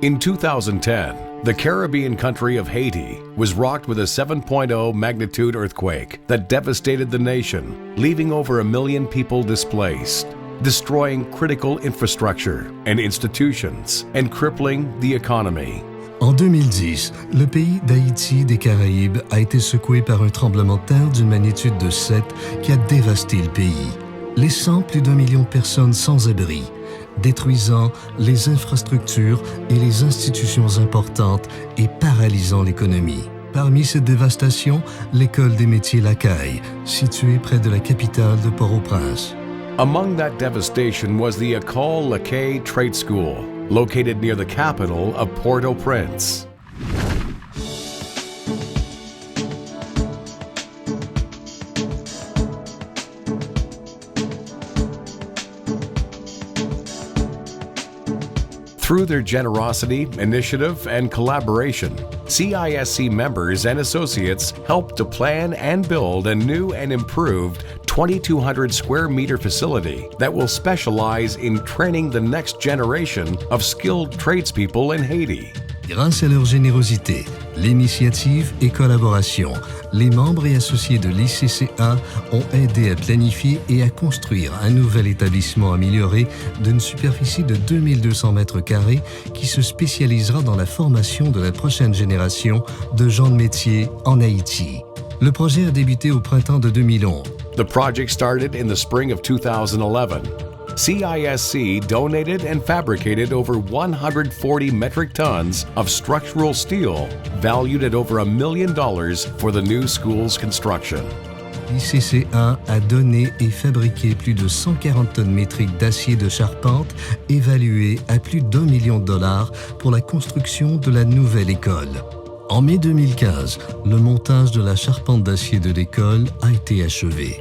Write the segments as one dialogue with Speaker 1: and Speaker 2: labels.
Speaker 1: In 2010, the Caribbean country of Haiti was rocked with a 7.0 magnitude earthquake that devastated the nation, leaving over 1 million people displaced, destroying critical infrastructure and institutions, and crippling the economy.
Speaker 2: En 2010, le pays d'Haïti des Caraïbes a été secoué par un tremblement de terre d'une magnitude de 7 qui a dévasté le pays, laissant plus d'1 million de personnes sans abri, détruisant les infrastructures et les institutions importantes et paralysant l'économie. Parmi cette dévastation, l'École des métiers Lakay, située près de la capitale de Port-au-Prince.
Speaker 1: Among that devastation was the Ecole Lakay Trade School, located near the capital of Port-au-Prince. Through their generosity, initiative, and collaboration, CISC members and associates helped to plan and build a new and improved 2,200 square meter facility that will specialize in training the next generation of skilled tradespeople in Haiti.
Speaker 2: Grâce à leur générosité, l'initiative et collaboration, les membres et associés de l'ICCA ont aidé à planifier et à construire un nouvel établissement amélioré d'une superficie de 2200 mètres carrés qui se spécialisera dans la formation de la prochaine génération de gens de métier en Haïti. Le projet a débuté au printemps de 2011.
Speaker 1: The project started in the spring of 2011. CISC donated and fabricated over 140 metric tons of structural steel valued at over $1 million for the new school's construction.
Speaker 2: L'ICCA a donné et fabriqué plus de 140 tonnes métriques d'acier de charpente évalué à plus d'1 million de dollars pour la construction de la nouvelle école. En mai 2015, le montage de la charpente d'acier de l'école a été achevé.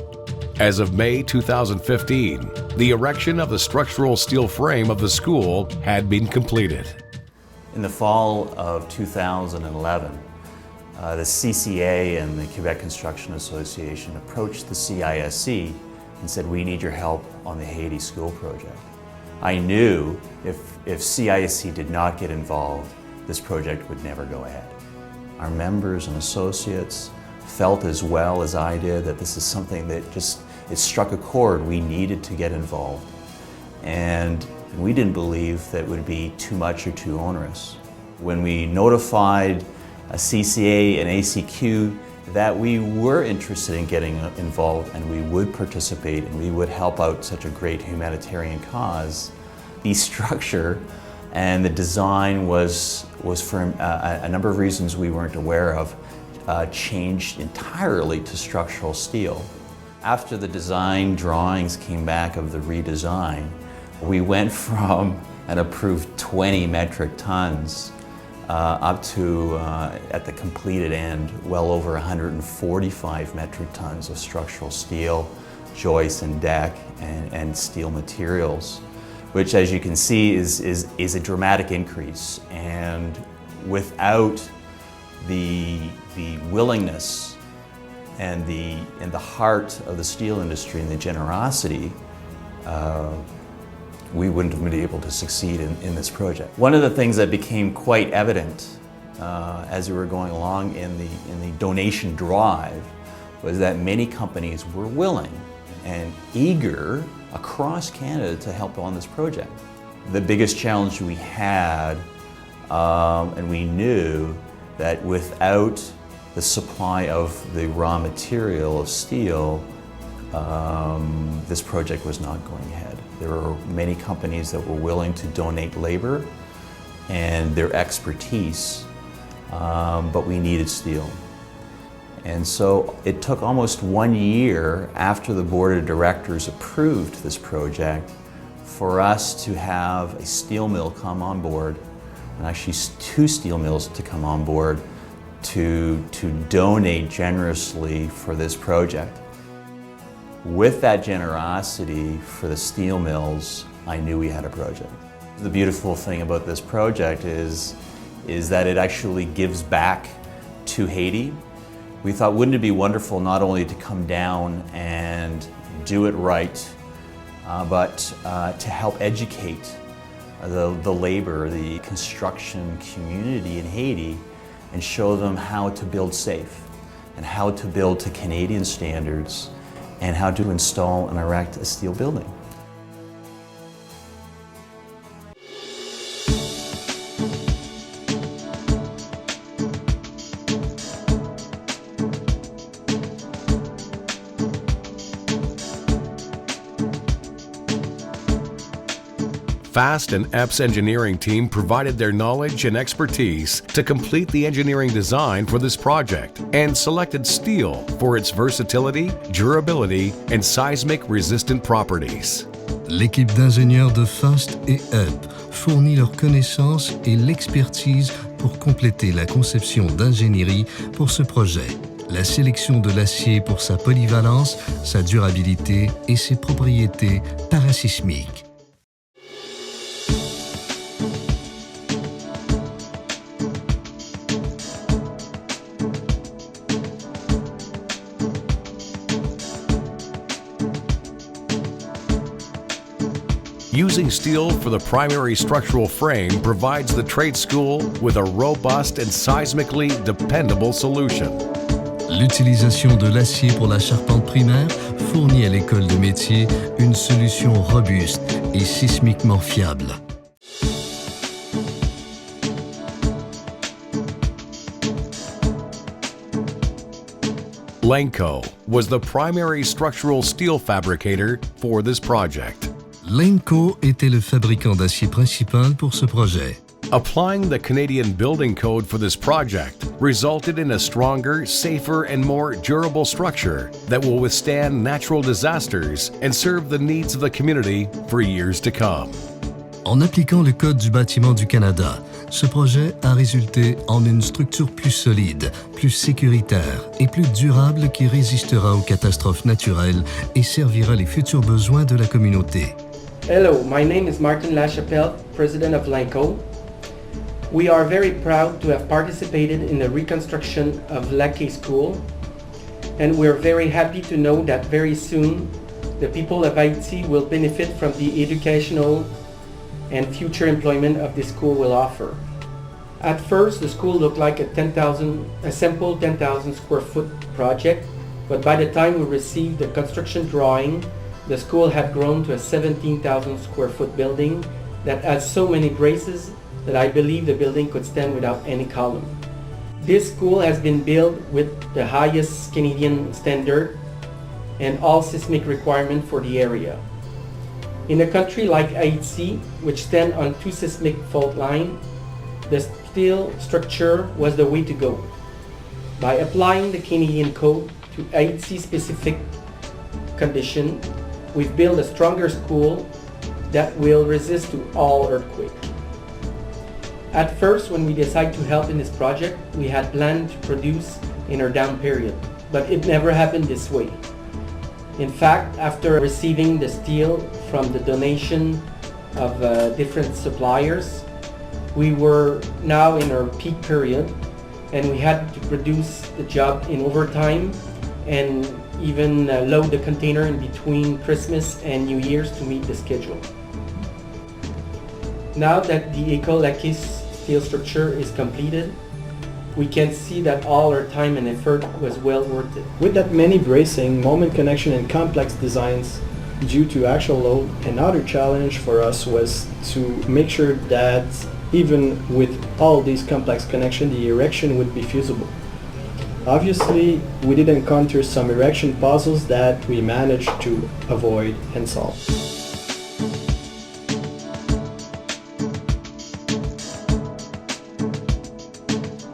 Speaker 1: As of May 2015, the erection of the structural steel frame of the school had been completed.
Speaker 3: In the fall of 2011, the CCA and the Quebec Construction Association approached the CISC and said, "We need your help on the Haiti school project." I knew if CISC did not get involved, this project would never go ahead. Our members and associates felt as well as I did that this is something that it struck a chord. We needed to get involved. And we didn't believe that it would be too much or too onerous. When we notified CCA and ACQ that we were interested in getting involved and we would participate and we would help out such a great humanitarian cause, the structure and the design was for a number of reasons we weren't aware of, changed entirely to structural steel. After the design drawings came back of the redesign, we went from an approved 20 metric tons up to, at the completed end, well over 145 metric tons of structural steel, joists and deck, and steel materials, which, as you can see, is a dramatic increase. And without the willingness and the heart of the steel industry and the generosity, we wouldn't have been able to succeed in this project. One of the things that became quite evident as we were going along in the donation drive was that many companies were willing and eager across Canada to help on this project. The biggest challenge we had, and we knew that without the supply of the raw material of steel, this project was not going ahead. There were many companies that were willing to donate labor and their expertise, but we needed steel. And so it took almost 1 year after the board of directors approved this project for us to have a steel mill come on board, and actually 2 steel mills to come on board to donate generously for this project. With that generosity for the steel mills, I knew we had a project. The beautiful thing about this project is that it actually gives back to Haiti. We thought, wouldn't it be wonderful not only to come down and do it right, but to help educate the labor, the construction community in Haiti and show them how to build safe and how to build to Canadian standards and how to install and erect a steel building.
Speaker 1: FAST and EPS engineering team provided their knowledge and expertise to complete the engineering design for this project and selected steel for its versatility, durability, and seismic-resistant properties.
Speaker 2: L'équipe d'ingénieurs de FAST et EP fournit leurs connaissances et l'expertise pour compléter la conception d'ingénierie pour ce projet. La sélection de l'acier pour sa polyvalence, sa durabilité et ses propriétés parasismiques.
Speaker 1: Using steel for the primary structural frame provides the trade school with a robust and seismically dependable solution.
Speaker 2: L'utilisation de l'acier pour la charpente primaire fournit à l'école de métier une solution robuste et sismiquement fiable.
Speaker 1: Lakay was the primary structural steel fabricator for this project.
Speaker 2: Ecole était le fabricant d'acier principal pour ce projet.
Speaker 1: Applying the Canadian Building Code for this project resulted in a stronger, safer, and more durable structure that will withstand natural disasters and serve the needs of the community for years to come.
Speaker 2: En appliquant le Code du bâtiment du Canada, ce projet a résulté en une structure plus solide, plus sécuritaire et plus durable qui résistera aux catastrophes naturelles et servira les futurs besoins de la communauté.
Speaker 4: Hello, my name is Martin Lachapelle, President of Ecole. We are very proud to have participated in the reconstruction of Lakay School, and we're very happy to know that very soon the people of Haiti will benefit from the educational and future employment of this school will offer. At first, the school looked like a simple 10,000 square foot project, but by the time we received the construction drawing, the school had grown to a 17,000 square foot building that has so many braces that I believe the building could stand without any column. This school has been built with the highest Canadian standard and all seismic requirements for the area. In a country like Haiti, which stands on two seismic fault lines, the steel structure was the way to go. By applying the Canadian code to Haiti-specific conditions, we've built a stronger school that will resist to all earthquakes. At first, when we decided to help in this project, we had planned to produce in our down period, but it never happened this way. In fact, after receiving the steel from the donation of different suppliers, we were now in our peak period and we had to produce the job in overtime and even load the container in between Christmas and New Year's to meet the schedule. Now that the Ecole Lakay steel structure is completed, we can see that all our time and effort was well worth it.
Speaker 5: With that many bracing, moment connection and complex designs due to actual load, another challenge for us was to make sure that even with all these complex connections, the erection would be feasible. Obviously, we did encounter some erection puzzles that we managed to avoid and solve.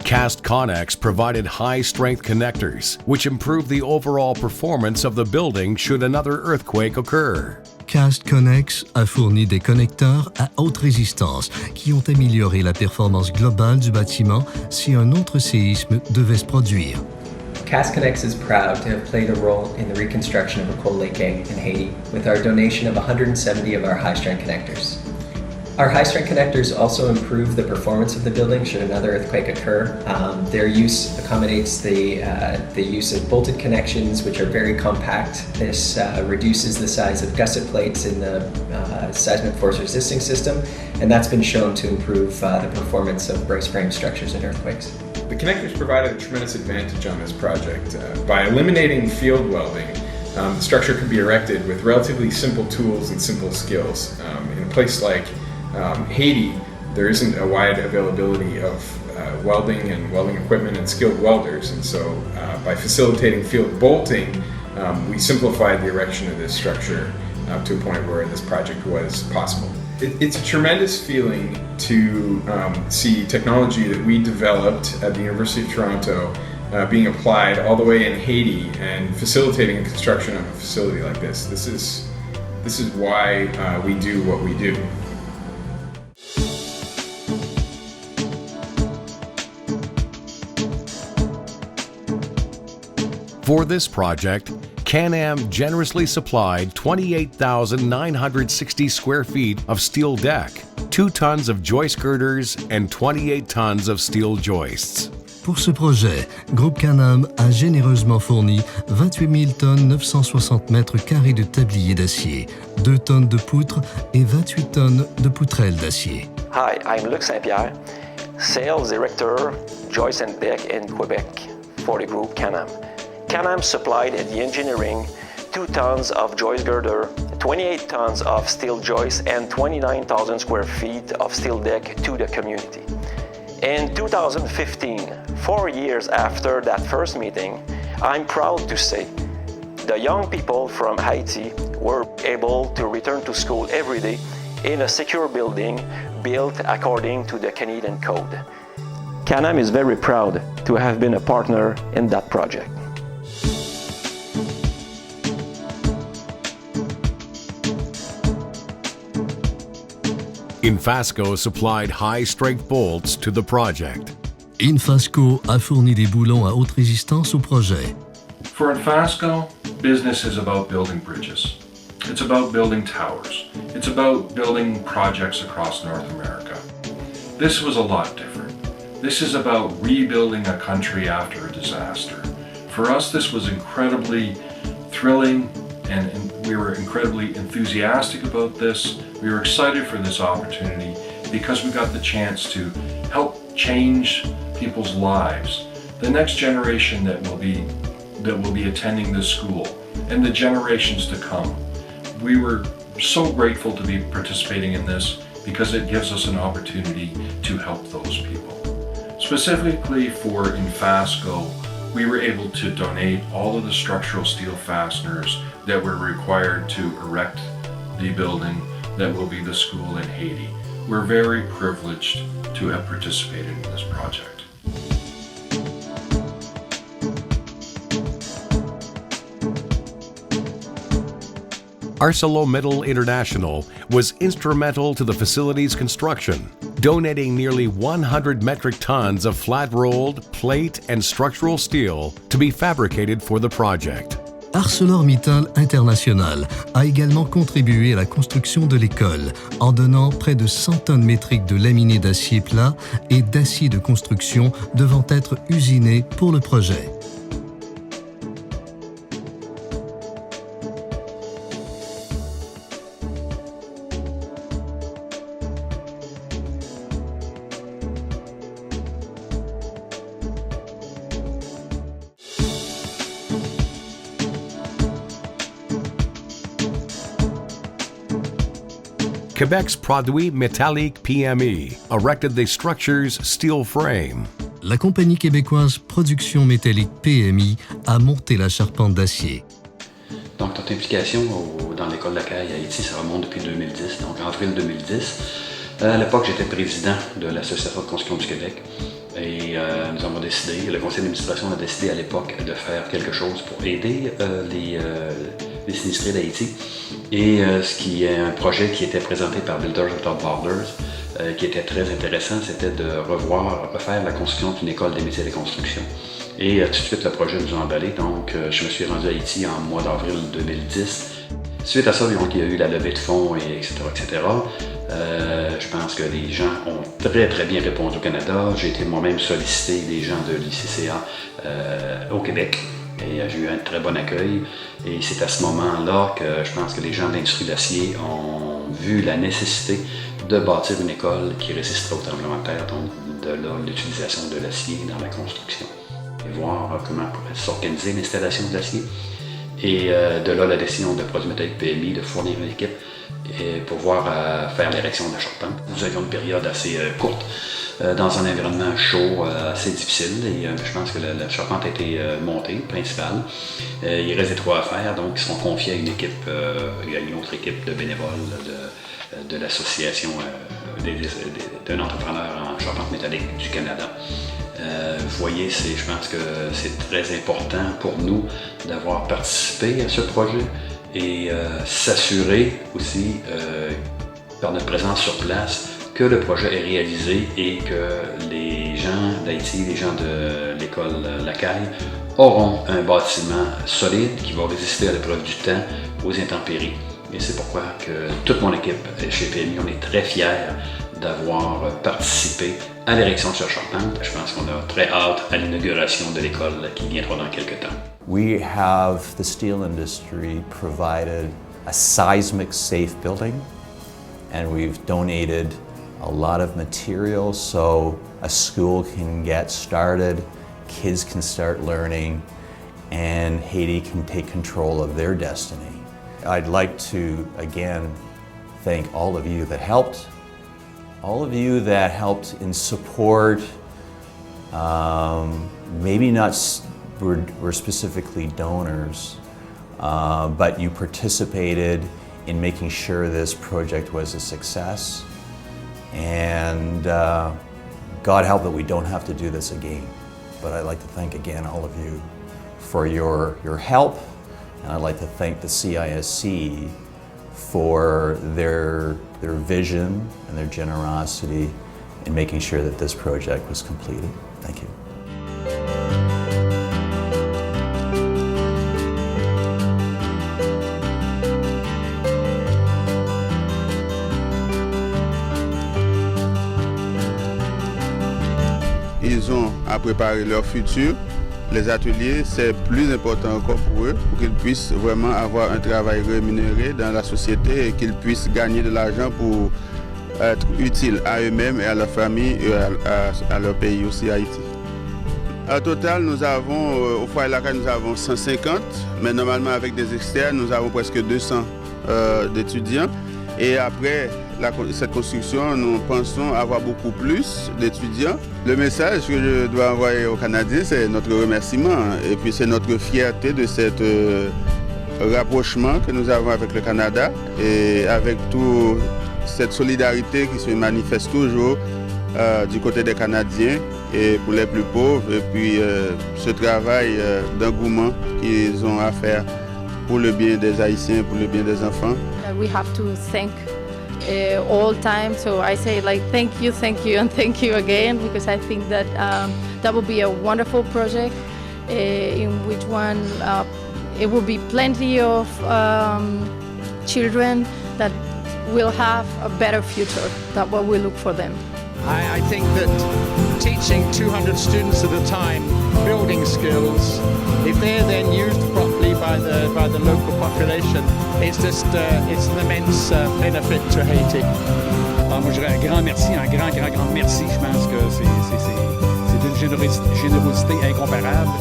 Speaker 1: Cast Connex provided high-strength connectors, which improved the overall performance of the building should another earthquake occur.
Speaker 2: Cast Connex a fourni des connecteurs à haute résistance qui ont amélioré la performance globale du bâtiment si un autre séisme devait se produire.
Speaker 6: Cast Connex is proud to have played a role in the reconstruction of Ecole Lakay in Haiti with our donation of 170 of our high-strength connectors. Our high-strength connectors also improve the performance of the building should another earthquake occur. Their use accommodates the use of bolted connections, which are very compact. This reduces the size of gusset plates in the seismic force resisting system, and that's been shown to improve the performance of brace frame structures in earthquakes.
Speaker 7: The connectors provided a tremendous advantage on this project. By eliminating field welding, the structure could be erected with relatively simple tools and simple skills. In a place like Haiti, there isn't a wide availability of welding and welding equipment and skilled welders, and so by facilitating field bolting, we simplified the erection of this structure to a point where this project was possible. It's a tremendous feeling to see technology that we developed at the University of Toronto being applied all the way in Haiti and facilitating a construction of a facility like this. This is why we do what we do.
Speaker 1: For this project, Can-Am generously supplied 28,960 square feet of steel deck, 2 tons of joist girders, and 28 tons of steel joists.
Speaker 2: Pour ce projet, Groupe Can-Am a généreusement fourni 28 tonnes 960 mètres carrés de tablier d'acier, 2 tonnes de poutres et 28 tonnes de poutrelles d'acier.
Speaker 8: Hi, I'm Luc Saint-Pierre, Sales Director, Joist and Deck in Quebec for the Group Can-Am. Can-Am supplied the engineering 2 tons of joist girder, 28 tons of steel joists, and 29,000 square feet of steel deck to the community. In 2015, 4 years after that first meeting, I'm proud to say the young people from Haiti were able to return to school every day in a secure building built according to the Canadian Code. Can-Am is very proud to have been a partner in that project.
Speaker 1: Infasco supplied high-strength bolts to the project.
Speaker 2: Infasco a fourni des boulons à haute résistance au projet.
Speaker 9: For Infasco, business is about building bridges. It's about building towers. It's about building projects across North America. This was a lot different. This is about rebuilding a country after a disaster. For us, this was incredibly thrilling, and we were incredibly enthusiastic about this. We were excited for this opportunity because we got the chance to help change people's lives. The next generation that will be attending this school and the generations to come. We were so grateful to be participating in this because it gives us an opportunity to help those people. Specifically for Infasco, we were able to donate all of the structural steel fasteners that were required to erect the building that will be the school in Haiti. We're very privileged to have participated in this project.
Speaker 1: ArcelorMittal International was instrumental to the facility's construction, donating nearly 100 metric tons of flat-rolled, plate, and structural steel to be fabricated for the project.
Speaker 2: ArcelorMittal International a également contribué à la construction de l'école en donnant près de 100 tonnes métriques de laminé d'acier plat et d'acier de construction devant être usinés pour le projet.
Speaker 1: Quebec's Produit Métallique PME erected the structure's steel frame.
Speaker 2: La compagnie québécoise Production Métallique PMI a monté la charpente d'acier.
Speaker 10: Donc, notre implication dans l'école Lakay à Haïti, ça remonte depuis 2010, donc en avril 2010. À l'époque, j'étais président de l'Association de construction du Québec et nous avons décidé, le conseil d'administration a décidé à l'époque de faire quelque chose pour aider les sinistrés d'Haïti. Et ce qui est un projet qui était présenté par Builders Without Borders, qui était très intéressant, c'était de refaire la construction d'une école des métiers de construction. Et tout de suite, le projet nous a emballé, donc je me suis rendu à Haïti en mois d'avril 2010. Suite à ça, il y a eu la levée de fonds, etc., etc. Je pense que les gens ont très très bien répondu au Canada. J'ai été moi-même sollicité des gens de l'ICCA au Québec et j'ai eu un très bon accueil. Et c'est à ce moment-là que je pense que les gens de l'industrie de l'acier ont vu la nécessité de bâtir une école qui résisterait au tremblement de terre, donc de là l'utilisation de l'acier dans la construction. Et voir comment pourrait s'organiser l'installation de l'acier. Et de là la décision de Produits métalliques PMI de fournir une équipe pour pouvoir faire l'érection de la charpente. Nous avions une période assez courte dans un environnement chaud, assez difficile, et je pense que la charpente a été montée, principale. Il reste des trois à faire, donc ils sont confiés à une équipe, à une autre équipe de bénévoles de l'association d'un entrepreneur en charpente métallique du Canada. Vous voyez, je pense que c'est très important pour nous d'avoir participé à ce projet et s'assurer aussi, par notre présence sur place, que le projet est réalisé et que les gens d'Haïti, les gens de l'école Lakay, auront un bâtiment solide qui va résister à l'épreuve du temps, aux intempéries. Et c'est pourquoi que toute mon équipe chez PMI, on est très fiers d'avoir participé à l'érection de cette charpente. Je pense qu'on a très hâte à l'inauguration de l'école qui viendra dans quelques temps.
Speaker 3: We have the steel industry provided a seismic safe building, and we've donated a lot of materials so a school can get started, kids can start learning, and Haiti can take control of their destiny. I'd like to again thank all of you that helped. All of you that helped in support, maybe not were specifically donors, but you participated in making sure this project was a success. And God help that we don't have to do this again. But I'd like to thank again all of you for your help, and I'd like to thank the CISC for their vision and their generosity in making sure that this project was completed. Thank you.
Speaker 11: Ils ont à préparer leur futur. Les ateliers, c'est plus important encore pour eux, pour qu'ils puissent vraiment avoir un travail rémunéré dans la société et qu'ils puissent gagner de l'argent pour être utiles à eux-mêmes et à leur famille et à leur pays aussi, Haïti. Au total, nous avons, au foyer Lakay, nous avons 150, mais normalement avec des externes, nous avons presque 200 d'étudiants. Et après cette construction, nous pensons avoir beaucoup plus d'étudiants. Le message que je dois envoyer aux Canadiens, c'est notre remerciement et puis c'est notre fierté de ce rapprochement que nous avons avec le Canada et avec toute cette solidarité qui se manifeste toujours du côté des Canadiens et pour les plus pauvres et puis ce travail d'engouement qu'ils ont à faire pour le bien des Haïtiens, pour le bien des enfants.
Speaker 12: We have to thank all time, so I say like thank you and thank you again, because I think that that will be a wonderful project in which one it will be plenty of children that will have a better future. That's what we look for them.
Speaker 13: I think that teaching 200 students at a time building skills, if they're then used properly by the local population, it's just it's an immense benefit to Haiti.
Speaker 14: Alors moi je dirais un grand merci, un grand merci. Je pense que c'est d'une générosité incomparable.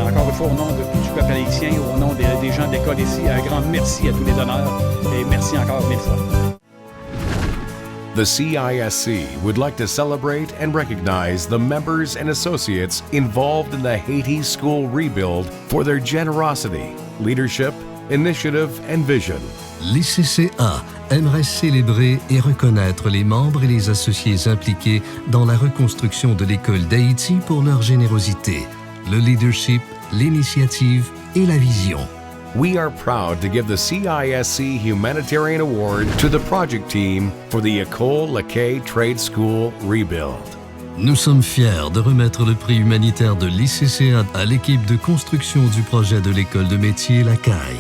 Speaker 14: Encore une fois, au nom du peuple haïtien, au nom des gens de l'école ici, un grand merci à tous les donneurs et merci encore mille fois.
Speaker 1: The CISC would like to celebrate and recognize the members and associates involved in the Haiti school rebuild for their generosity, leadership, initiative, and vision.
Speaker 2: L'ICCA aimerait célébrer et reconnaître les membres et les associés impliqués dans la reconstruction de l'école d'Haïti pour leur générosité, le leadership, l'initiative et la vision.
Speaker 1: We are proud to give the CISC Humanitarian Award to the project team for the Ecole Lakay Trade School Rebuild.
Speaker 2: Nous sommes fiers de remettre le prix humanitaire de l'ICCA à l'équipe de construction du projet de l'école de métier Lakay.